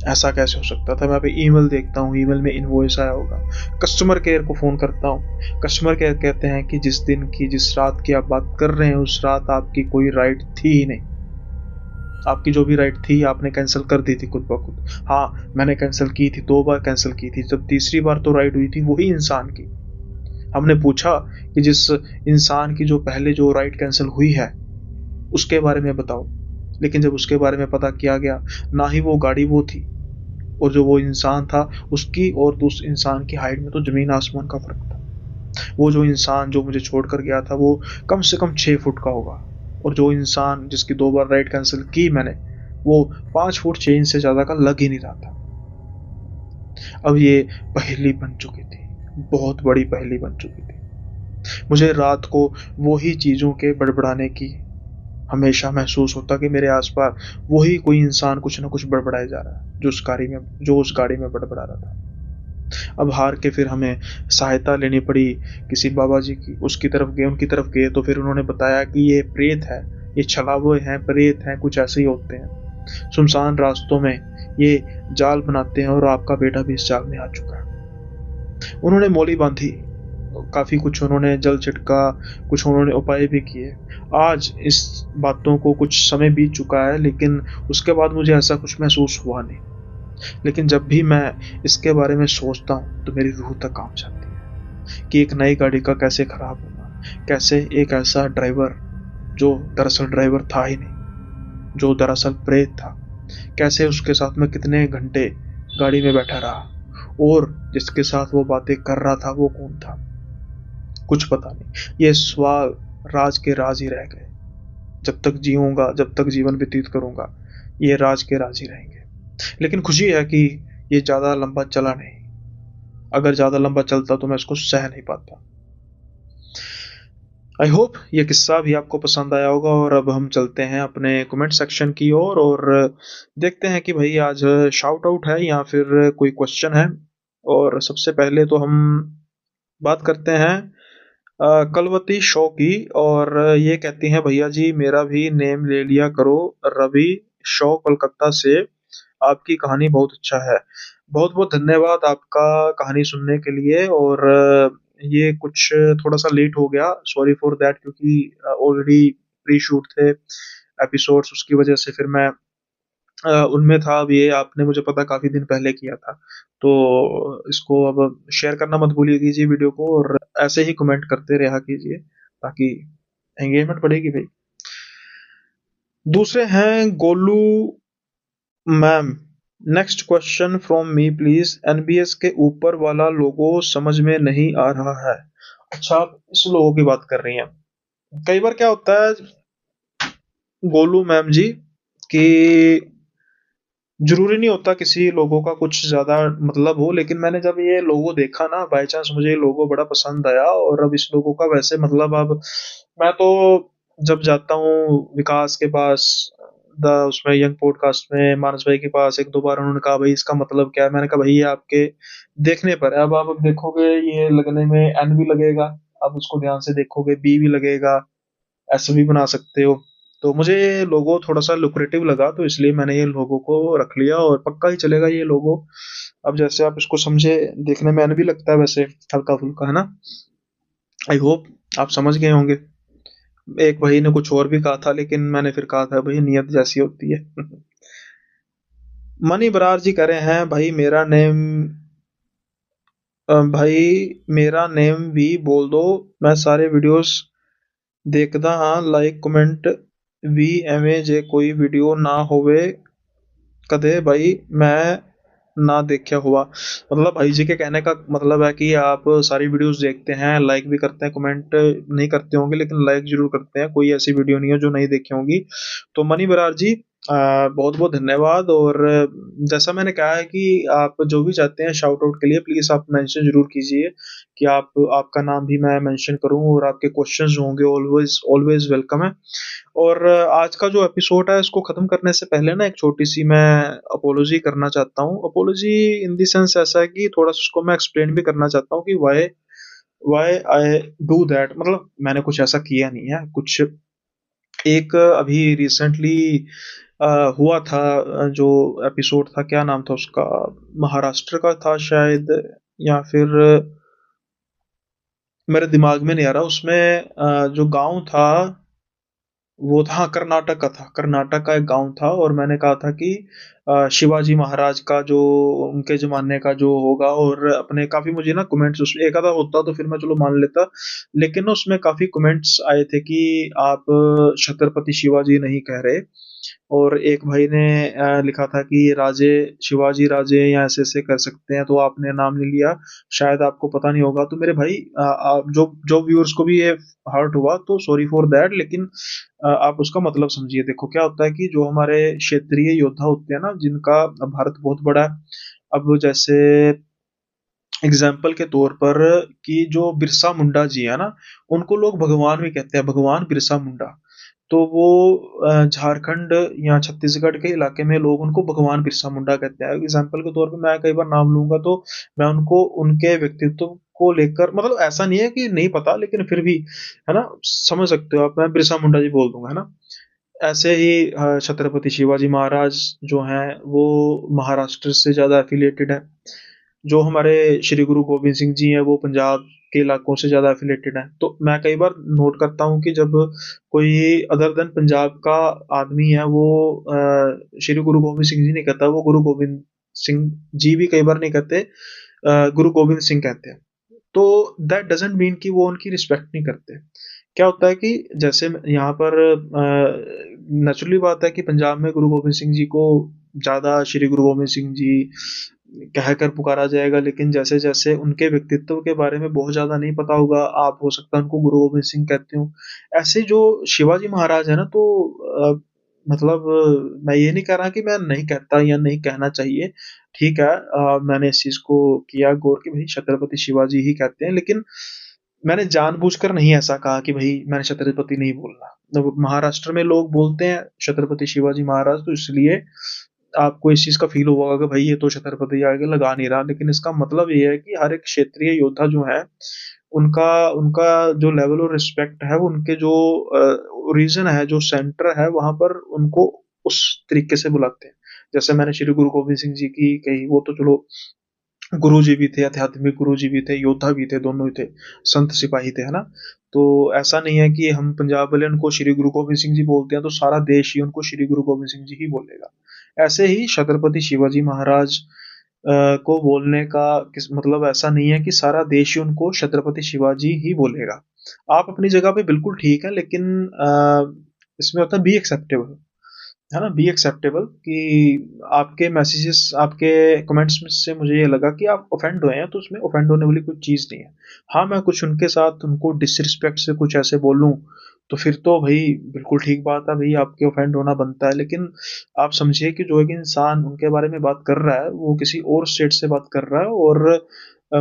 ऐसा कैसे हो सकता था। मैं अभी ईमेल देखता हूँ, ईमेल में इनवॉइस आया होगा। कस्टमर केयर को फ़ोन करता हूँ, कस्टमर केयर कहते हैं कि जिस दिन की, जिस रात की आप बात कर रहे हैं उस रात आपकी कोई राइड थी ही नहीं। आपकी जो भी राइड थी आपने कैंसिल कर दी थी खुद ब खुद। हाँ, मैंने कैंसिल की थी, 2 बार कैंसिल की थी। जब तीसरी बार तो राइड हुई थी वही इंसान की। हमने पूछा कि जिस इंसान की जो पहले जो राइड कैंसिल हुई है उसके बारे में बताओ। लेकिन जब उसके बारे में पता किया गया, ना ही वो गाड़ी वो थी, और जो वो इंसान था उसकी और उस इंसान की हाइट में तो जमीन आसमान का फर्क था। वो जो इंसान जो मुझे छोड़कर गया था वो कम से कम 6 फुट का होगा, और जो इंसान जिसकी 2 बार राइड कैंसिल की मैंने, वो 5 फुट 6 इंच से ज्यादा का लग ही नहीं रहा था। अब ये पहेली बन चुकी थी, बहुत बड़ी पहेली बन चुकी थी। मुझे रात को वही चीजों के बड़बड़ाने की हमेशा महसूस होता कि मेरे आसपास वही कोई इंसान कुछ ना कुछ बड़बड़ाए जा रहा है, जो उस गाड़ी में बड़बड़ा रहा था। अब हार के फिर हमें सहायता लेनी पड़ी किसी बाबा जी की। उनकी तरफ गए तो फिर उन्होंने बताया कि ये प्रेत है, ये छलावे हैं, प्रेत हैं, कुछ ऐसे ही होते हैं। सुनसान रास्तों में ये जाल बनाते हैं और आपका बेटा भी इस जाल में आ चुका है। उन्होंने मोली बांधी काफ़ी कुछ उन्होंने जल छिड़का, कुछ उन्होंने उपाय भी किए। आज इस बातों को कुछ समय बीत चुका है, लेकिन उसके बाद मुझे ऐसा कुछ महसूस हुआ नहीं। लेकिन जब भी मैं इसके बारे में सोचता हूँ, तो मेरी रूह तक काँप जाती है कि एक नई गाड़ी का कैसे खराब होना, कैसे एक ऐसा ड्राइवर जो दरअसल ड्राइवर था ही नहीं, जो दरअसल प्रेत था, कैसे उसके साथ में कितने घंटे गाड़ी में बैठा रहा और जिसके साथ वो बातें कर रहा था वो कौन था, कुछ पता नहीं। ये सवाल राज के राज ही रह गए। जब तक जीऊँगा, जब तक जीवन व्यतीत करूँगा, ये राज के राज ही रहेंगे। लेकिन खुशी है कि ये ज़्यादा लंबा चला नहीं। अगर ज़्यादा लंबा चलता तो मैं इसको सह नहीं पाता। आई होप ये किस्सा भी आपको पसंद आया होगा और अब हम चलते हैं अपने कमेंट सेक्शन की ओर और देखते हैं कि भाई आज शाउट आउट है या फिर कोई क्वेश्चन है। और सबसे पहले तो हम बात करते हैं कलवती शो की और ये कहती हैं भैया जी मेरा भी नेम ले लिया करो, रवि शो कोलकाता से। आपकी कहानी बहुत अच्छा है। बहुत बहुत धन्यवाद आपका कहानी सुनने के लिए। और ये कुछ थोड़ा सा लेट हो गया, सॉरी फॉर दैट, क्योंकि ऑलरेडी प्री शूट थे एपिसोड्स, उसकी वजह से फिर मैं उनमें था। अब ये आपने मुझे पता काफी दिन पहले किया था, तो इसको अब शेयर करना मत भूलिए कीजिए वीडियो को, और ऐसे ही कमेंट करते रहा कीजिए ताकि एंगेजमेंट बढ़ेगी भाई। दूसरे हैं Golu ma'am. Next question from me please. NBS के ऊपर वाला लोगो समझ में नहीं आ रहा है। अच्छा, आप इस लोगो की बात कर रही हैं। कई बार क्या होता है गोलू मैम जी कि जरूरी नहीं होता किसी लोगों का कुछ ज्यादा मतलब हो, लेकिन मैंने जब ये लोगो देखा ना, बाय चांस मुझे ये लोगो बड़ा पसंद आया। और अब इस लोगो का वैसे मतलब अब मैं तो जब जाता हूँ विकास के पास द उसमें यंग पॉडकास्ट में मानस भाई के पास, एक दो बार उन्होंने कहा भाई इसका मतलब क्या है, मैंने कहा भाई ये आपके देखने पर है। अब आप देखोगे ये लगने में एन भी लगेगा, आप उसको ध्यान से देखोगे बी भी लगेगा, ऐसे भी बना सकते हो। तो मुझे ये लोगो थोड़ा सा लुक्रेटिव लगा, तो इसलिए मैंने ये लोगो को रख लिया और पक्का ही चलेगा ये लोगो। अब जैसे आप इसको समझे, देखने में एन भी लगता है वैसे, हल्का फुल्का है ना। आई होप आप समझ गए होंगे। एक भाई ने कुछ और भी कहा था, लेकिन मैंने फिर कहा था भाई नियत जैसी होती है। मनी बरार जी कह रहे हैं भाई मेरा नेम भी बोल दो, मैं सारे वीडियोस देखदा हाँ, लाइक कमेंट भी एवें जे कोई वीडियो ना होवे कदे भाई मैं ना देखा हुआ। मतलब भाई जी के कहने का मतलब है कि आप सारी वीडियोस देखते हैं, लाइक भी करते हैं, कमेंट नहीं करते होंगे लेकिन लाइक जरूर करते हैं। कोई ऐसी वीडियो नहीं है जो नहीं देखी होंगी। तो मनी बरार जी बहुत बहुत धन्यवाद। और जैसा मैंने कहा है कि आप जो भी चाहते हैं शाउट आउट के लिए प्लीज आप मेंशन जरूर कीजिए कि आपका नाम भी मैं मेंशन करूं, और आपके क्वेश्चंस जो होंगे ऑलवेज ऑलवेज वेलकम है। और आज का जो एपिसोड है इसको खत्म करने से पहले ना एक छोटी सी मैं अपोलॉजी करना चाहता हूँ। अपोलॉजी इन द सेंस ऐसा है कि थोड़ा सा उसको मैं एक्सप्लेन भी करना चाहता हूँ कि why why I do that. मतलब मैंने कुछ ऐसा किया नहीं है। कुछ एक अभी रिसेंटली हुआ था, जो एपिसोड था क्या नाम था उसका, महाराष्ट्र का था शायद, या फिर मेरे दिमाग में नहीं आ रहा। उसमें जो गांव था वो था, हाँ, कर्नाटक का था। कर्नाटक का एक गांव था और मैंने कहा था कि शिवाजी महाराज का जो उनके जमाने का जो होगा, और अपने काफी मुझे ना कमेंट्स उसमें एक आधा होता तो फिर मैं चलो मान लेता, लेकिन ना उसमें काफी कमेंट्स आए थे कि आप छत्रपति शिवाजी नहीं कह रहे। और एक भाई ने लिखा था कि राजे शिवाजी राजे या ऐसे ऐसे कर सकते हैं, तो आपने नाम नहीं लिया, शायद आपको पता नहीं होगा। तो मेरे भाई आप जो जो व्यूअर्स को भी ये हर्ट हुआ तो सॉरी फॉर दैट, लेकिन आप उसका मतलब समझिए। देखो क्या होता है कि जो हमारे क्षेत्रीय योद्धा होते हैं ना, जिनका भारत बहुत बड़ा है। अब जैसे एग्जाम्पल के तौर पर कि जो बिरसा मुंडा जी है ना, उनको लोग भगवान भी कहते हैं, भगवान बिरसा मुंडा। तो वो झारखंड या छत्तीसगढ़ के इलाके में लोग उनको भगवान बिरसा मुंडा कहते हैं। एग्जाम्पल के तौर पे मैं कई बार नाम लूंगा तो मैं उनको उनके व्यक्तित्व को लेकर, मतलब ऐसा नहीं है कि नहीं पता, लेकिन फिर भी है ना, समझ सकते हो आप, मैं बिरसा मुंडा जी बोल दूंगा, है ना। ऐसे ही छत्रपति शिवाजी महाराज जो हैं वो महाराष्ट्र से ज्यादा एफिलिएटेड है। जो हमारे श्री गुरु गोविंद सिंह जी हैं वो पंजाब के इलाकों से ज़्यादा एफिलेटेड हैं। तो मैं कई बार नोट करता हूँ कि जब कोई अदर देन पंजाब का आदमी है वो श्री गुरु गोविंद सिंह जी नहीं कहता, वो गुरु गोविंद सिंह जी भी कई बार नहीं कहते, गुरु गोविंद सिंह कहते हैं। तो दैट डजंट मीन कि वो उनकी रिस्पेक्ट नहीं करते। क्या होता है कि जैसे यहाँ पर नेचुरली बात है कि पंजाब में गुरु गोविंद सिंह जी को ज़्यादा श्री गुरु गोविंद सिंह जी कहकर पुकारा जाएगा, लेकिन जैसे जैसे उनके व्यक्तित्व के बारे में बहुत ज़्यादा नहीं पता होगा, आप हो सकता है उनको गुरु गोविंद सिंह कहते हो। ऐसे जो शिवाजी महाराज है ना, तो मतलब मैं ये नहीं कह रहा कि मैं नहीं कहता या नहीं कहना चाहिए, ठीक है, मैंने इस चीज़ को किया गौर कि भाई छत्रपति शिवाजी ही कहते हैं, लेकिन मैंने जानबूझकर नहीं ऐसा कहा कि भाई मैंने छत्रपति नहीं बोलना। तो महाराष्ट्र में लोग बोलते हैं छत्रपति शिवाजी महाराज, तो इसलिए आपको इस चीज़ का फ़ील होगा कि भाई ये तो छत्रपति आगे लगा नहीं रहा, लेकिन इसका मतलब ये है कि हर एक क्षेत्रीय योद्धा जो है, उनका उनका जो लेवल ऑफ रिस्पेक्ट है, वो उनके जो रीजन है, जो सेंटर है, वहाँ पर उनको उस तरीके से बुलाते हैं। जैसे मैंने श्री गुरु गोविंद सिंह जी की कही, वो तो चलो गुरु जी भी थे, आध्यात्मिक गुरु जी भी थे, योद्धा भी थे, दोनों ही थे, संत सिपाही थे, है ना? तो ऐसा नहीं है कि हम पंजाब वाले उनको श्री गुरु गोविंद सिंह जी बोलते हैं तो सारा देश ही उनको श्री गुरु गोविंद सिंह जी ही बोलेगा। ऐसे ही छत्रपति शिवाजी महाराज को बोलने का किस मतलब ऐसा नहीं है कि सारा देश ही उनको छत्रपति शिवाजी ही बोलेगा। आप अपनी जगह पे बिल्कुल ठीक है, लेकिन इसमें होता है बी एक्सेप्टेबल, है ना? बी एक्सेप्टेबल कि आपके मैसेजेस, आपके कमेंट्स में से मुझे ये लगा कि आप ऑफेंड हुए हैं, तो उसमें ऑफेंड होने वाली कोई चीज़ नहीं है। हाँ, मैं कुछ उनके साथ उनको डिसरिस्पेक्ट से कुछ ऐसे बोलूँ, तो फिर तो भई बिल्कुल ठीक बात है भई, आपके ऑफेंड होना बनता है। लेकिन आप समझिए कि जो एक इंसान उनके बारे में बात कर रहा है, वो किसी और स्टेट से बात कर रहा है, और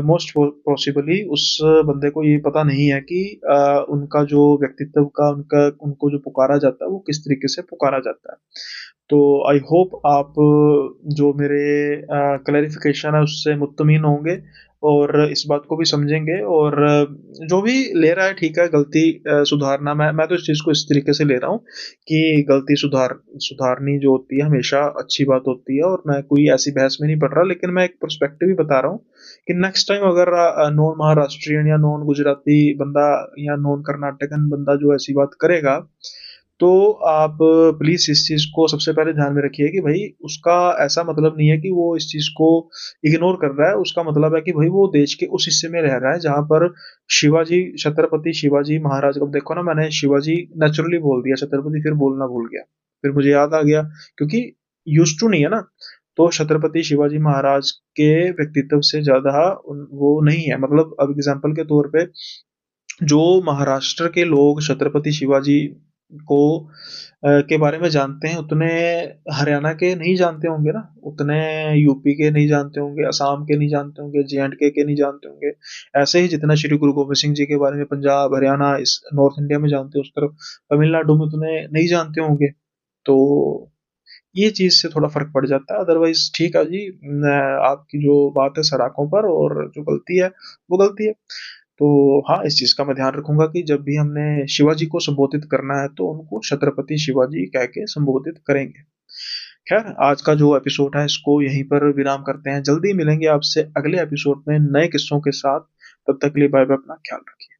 मोस्ट पॉसिबली उस बंदे को ये पता नहीं है कि उनका जो व्यक्तित्व का उनका उनको जो पुकारा जाता है, वो किस तरीके से पुकारा जाता है। तो आई होप आप जो मेरे क्लैरिफिकेशन है उससे मुत्तमीन होंगे और इस बात को भी समझेंगे, और जो भी ले रहा है ठीक है, गलती सुधारना, मैं तो इस चीज़ को इस तरीके से ले रहा हूँ कि गलती सुधारनी जो होती है हमेशा अच्छी बात होती है, और मैं कोई ऐसी बहस में नहीं पड़ रहा, लेकिन मैं एक पर्सपेक्टिव ही बता रहा हूँ कि नेक्स्ट टाइम अगर नॉन महाराष्ट्रियन या नॉन गुजराती बंदा या नॉन कर्नाटकन बंदा जो ऐसी बात करेगा, तो आप प्लीज़ इस चीज़ को सबसे पहले ध्यान में रखिए कि भाई उसका ऐसा मतलब नहीं है कि वो इस चीज़ को इग्नोर कर रहा है। उसका मतलब है कि भाई वो देश के उस हिस्से में रह रहा है जहाँ पर शिवाजी, छत्रपति शिवाजी महाराज, अब देखो ना, मैंने शिवाजी नेचुरली बोल दिया, छत्रपति फिर बोलना भूल गया। फिर मुझे याद आ गया क्योंकि यूज्ड टू नहीं है ना। तो छत्रपति शिवाजी महाराज के व्यक्तित्व से ज़्यादा वो नहीं है। मतलब अब एग्ज़ाम्पल के तौर पे जो महाराष्ट्र के लोग छत्रपति शिवाजी को के बारे में जानते हैं, उतने हरियाणा के नहीं जानते होंगे ना, उतने यूपी के नहीं जानते होंगे, असम के नहीं जानते होंगे, जे&के नहीं जानते होंगे। ऐसे ही जितना श्री गुरु गोबिंद सिंह जी के बारे में पंजाब, हरियाणा, इस नॉर्थ इंडिया में जानते हैं, उस तरफ तमिलनाडु में उतने नहीं जानते होंगे। तो ये चीज़ से थोड़ा फ़र्क पड़ जाता है, अदरवाइज़ ठीक है जी। आपकी जो बात है सराखों पर, और जो गलती है, वो गलती है। तो हाँ, इस चीज़ का मैं ध्यान रखूँगा कि जब भी हमने शिवाजी को संबोधित करना है, तो उनको छत्रपति शिवाजी कह के संबोधित करेंगे। ख़ैर, आज का जो एपिसोड है, इसको यहीं पर विराम करते हैं। जल्दी मिलेंगे आपसे अगले एपिसोड में नए किस्सों के साथ। तब तक के लिए बाय-बाय, अपना ख़्याल रखिए।